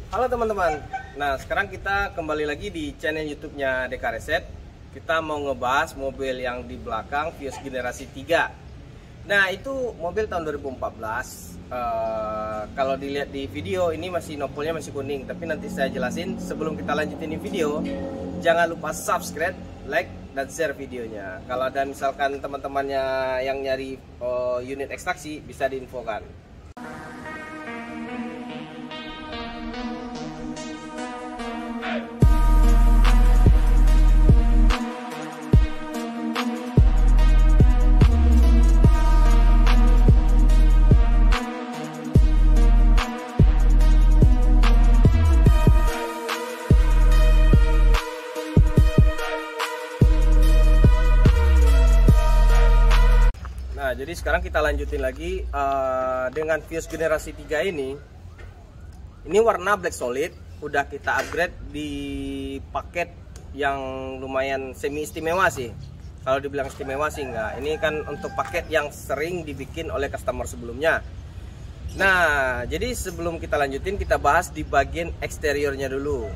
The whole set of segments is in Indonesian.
Halo teman-teman. Nah, sekarang kita kembali lagi di channel YouTube-nya DK Reset. Kita mau ngebahas mobil yang di belakang Vios generasi 3. Nah, itu mobil tahun 2014. Kalau dilihat di video ini masih nopolnya masih kuning, tapi nanti saya jelasin. Sebelum kita lanjutin ini video, jangan lupa subscribe, like, dan share videonya. Kalau ada misalkan teman-temannya yang nyari unit ekstraksi, bisa diinfokan. Nah, jadi sekarang kita lanjutin lagi dengan Vios generasi 3 ini. Ini warna black solid, udah kita upgrade di paket yang lumayan semi istimewa sih. Kalau dibilang istimewa sih enggak. Ini kan untuk paket yang sering dibikin oleh customer sebelumnya. Nah, jadi sebelum kita lanjutin, kita bahas di bagian eksteriornya dulu.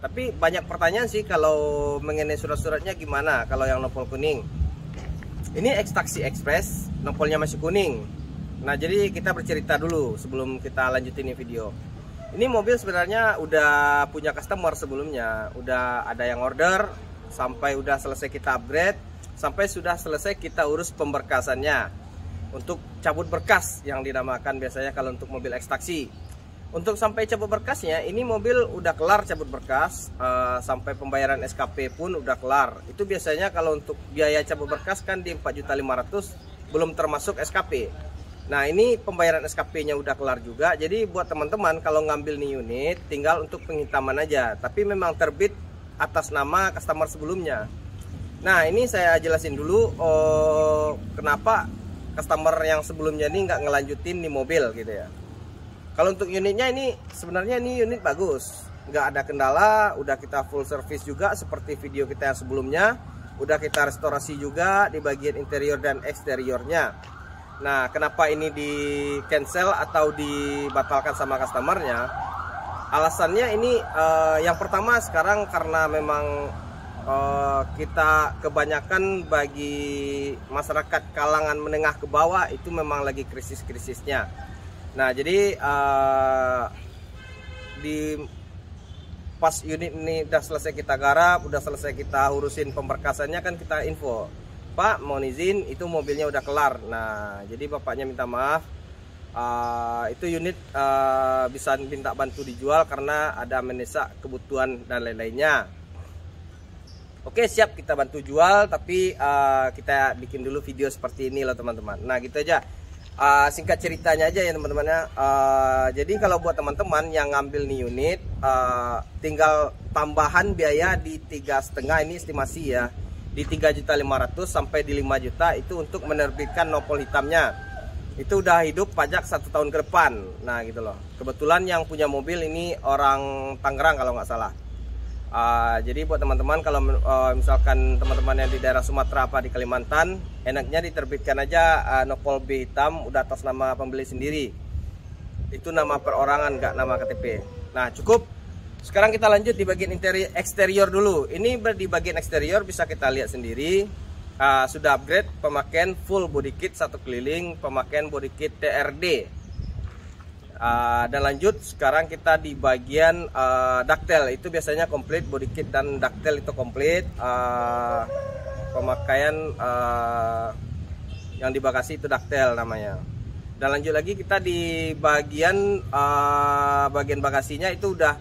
Tapi banyak pertanyaan sih kalau mengenai surat-suratnya gimana kalau yang nopol kuning. Ini ekstraksi ekspres, nopolnya masih kuning. Nah, jadi kita bercerita dulu sebelum kita lanjutin ini video. Ini mobil sebenarnya udah punya customer sebelumnya, udah ada yang order, sampai udah selesai kita upgrade, sampai sudah selesai kita urus pemberkasannya untuk cabut berkas yang dinamakan biasanya kalau untuk mobil ekstraksi. Untuk sampai cabut berkasnya, ini mobil udah kelar cabut berkas, sampai pembayaran SKP pun udah kelar. Itu biasanya kalau untuk biaya cabut berkas kan di 4.500.000 belum termasuk SKP. Nah, ini pembayaran SKP-nya udah kelar juga. Jadi buat teman-teman kalau ngambil nih unit, tinggal untuk penghitaman aja. Tapi memang terbit atas nama customer sebelumnya. Nah, ini saya jelasin dulu kenapa customer yang sebelumnya ini nggak ngelanjutin nih mobil gitu ya. Kalau untuk unitnya ini sebenarnya ini unit bagus, nggak ada kendala, udah kita full service juga seperti video kita yang sebelumnya, udah kita restorasi juga di bagian interior dan eksteriornya. Nah, kenapa ini di cancel atau dibatalkan sama customernya? Alasannya ini yang pertama sekarang karena memang kita kebanyakan bagi masyarakat kalangan menengah ke bawah itu memang lagi krisis-krisisnya. Nah, jadi di pas unit ini udah selesai kita garap, udah selesai kita urusin pemberkasannya kan kita info, Pak mohon izin itu mobilnya udah kelar. Nah, jadi bapaknya minta maaf, itu unit bisa minta bantu dijual karena ada mendesak kebutuhan dan lain-lainnya. Oke, siap, kita bantu jual, tapi kita bikin dulu video seperti ini loh teman-teman. Nah, gitu aja. Singkat ceritanya aja ya teman-teman ya. Jadi kalau buat teman-teman yang ngambil nih unit, tinggal tambahan biaya di 3,5, ini estimasi ya, di 3.500.000 sampai di 5 juta itu untuk menerbitkan nopol hitamnya. Itu udah hidup pajak 1 tahun ke depan. Nah gitu loh. Kebetulan yang punya mobil ini orang Tangerang kalau nggak salah. Jadi buat teman-teman kalau misalkan teman-teman yang di daerah Sumatera apa di Kalimantan, enaknya diterbitkan aja nopol B hitam udah atas nama pembeli sendiri. Itu nama perorangan, nggak nama KTP. Nah, cukup. Sekarang kita lanjut di bagian eksterior dulu. Ini di bagian eksterior bisa kita lihat sendiri. Sudah upgrade pemakaian full body kit 1 keliling, pemakaian body kit TRD. Dan lanjut sekarang kita di bagian ductile, itu biasanya komplit body kit dan ductile itu komplit. Pemakaian yang di bagasi itu ductile namanya. Dan lanjut lagi kita di bagian bagasinya itu udah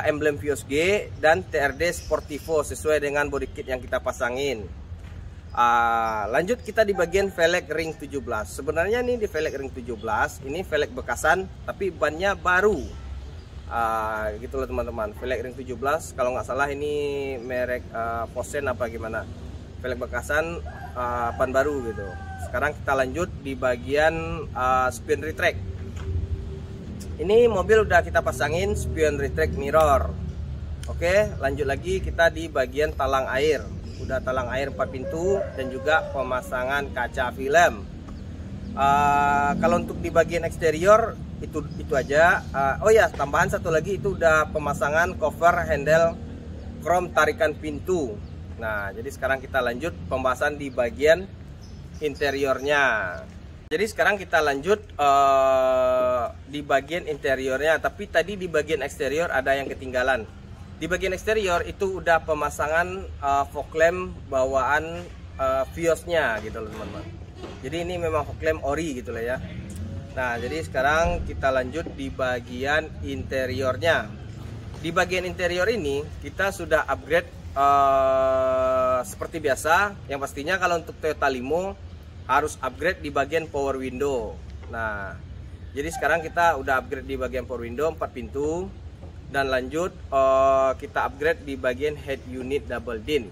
emblem Vios G dan TRD Sportivo sesuai dengan body kit yang kita pasangin. Lanjut kita di bagian velg ring 17. Sebenarnya nih di velg ring 17 ini velg bekasan tapi bannya baru. Gitu loh teman-teman. Velg ring 17 kalau nggak salah ini merek Posen apa gimana. Velg bekasan ban baru gitu. Sekarang kita lanjut di bagian spin retract. Ini mobil udah kita pasangin spion retract mirror. Oke, lanjut lagi kita di bagian talang air. Udah talang air 4 pintu dan juga pemasangan kaca film. Kalau untuk di bagian eksterior itu aja. Oh ya, tambahan satu lagi, itu udah pemasangan cover handle chrome tarikan pintu. Nah, jadi sekarang kita lanjut pembahasan di bagian interiornya. Jadi sekarang kita lanjut di bagian interiornya. Tapi tadi di bagian eksterior ada yang ketinggalan. Di bagian eksterior itu udah pemasangan fog lamp bawaan Viosnya gitu loh teman-teman. Jadi ini memang fog lamp ori gitu lah ya. Nah, jadi sekarang kita lanjut di bagian interiornya. Di bagian interior ini kita sudah upgrade seperti biasa. Yang pastinya kalau untuk Toyota Limo harus upgrade di bagian power window. Nah, jadi sekarang kita udah upgrade di bagian power window 4 pintu. Dan lanjut kita upgrade di bagian head unit double din.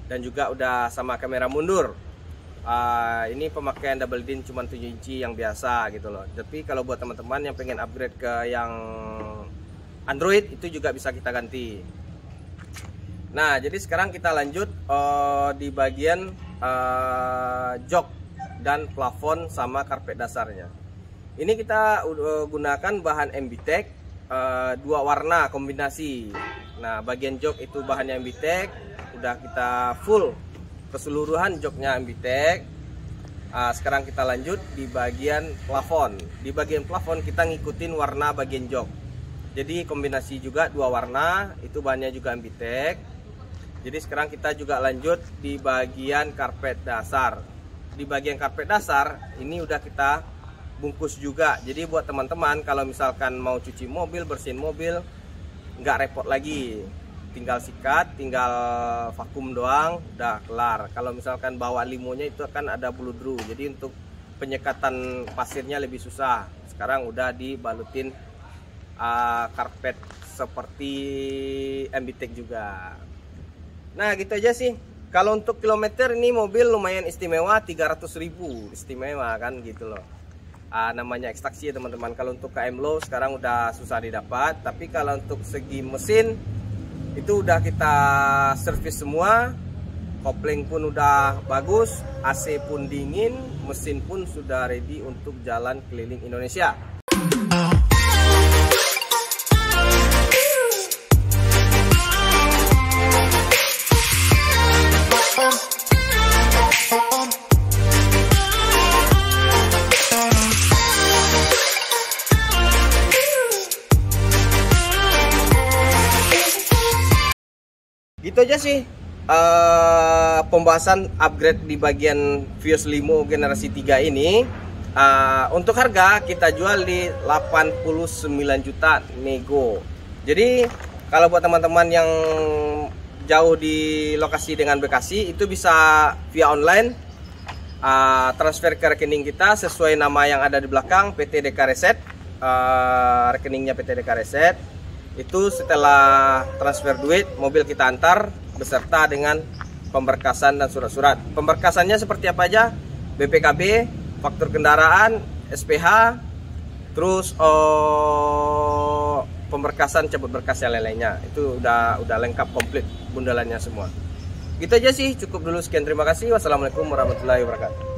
Dan juga udah sama kamera mundur. Ini pemakaian double din cuma 7 inci yang biasa gitu loh. Tapi kalau buat teman-teman yang pengen upgrade ke yang Android, itu juga bisa kita ganti. Nah, jadi sekarang kita lanjut di bagian jok dan plafon sama karpet dasarnya. Ini kita gunakan bahan MBTEK 2 warna kombinasi. Nah, bagian jok itu bahannya MBTEK, udah kita full keseluruhan joknya MBTEK. Sekarang kita lanjut di bagian plafon. Di bagian plafon kita ngikutin warna bagian jok. Jadi kombinasi juga 2 warna, itu bahannya juga MBTEK. Jadi sekarang kita juga lanjut di bagian karpet dasar. Di bagian karpet dasar ini udah kita bungkus juga. Jadi buat teman-teman kalau misalkan mau cuci mobil, bersihin mobil, nggak repot lagi. Tinggal sikat, tinggal vakum doang, udah kelar. Kalau misalkan bawa limonya itu kan ada buludru, jadi untuk penyekatan pasirnya lebih susah. Sekarang udah dibalutin karpet seperti MBTEK juga. Nah, gitu aja sih. Kalau untuk kilometer ini mobil lumayan istimewa, 300.000 istimewa kan gitu loh. Namanya ekstraksi ya teman-teman. Kalau untuk KM Low sekarang udah susah didapat. Tapi kalau untuk segi mesin itu udah kita servis semua. Kopling pun udah bagus, AC pun dingin, mesin pun sudah ready untuk jalan keliling Indonesia. Gitu aja sih pembahasan upgrade di bagian Vios Limo generasi 3 ini. Untuk harga kita jual di 89 juta nego. Jadi kalau buat teman-teman yang jauh di lokasi dengan Bekasi, itu bisa via online transfer ke rekening kita sesuai nama yang ada di belakang, PT DK Reset. Rekeningnya PT DK Reset. Itu setelah transfer duit, mobil kita antar beserta dengan pemberkasan dan surat-surat. Pemberkasannya seperti apa aja? BPKB, faktur kendaraan, SPH, terus pemberkasan cabut berkas yang lainnya. Itu udah lengkap komplit bundalannya semua. Gitu aja sih, cukup dulu, sekian, terima kasih. Wassalamualaikum warahmatullahi wabarakatuh.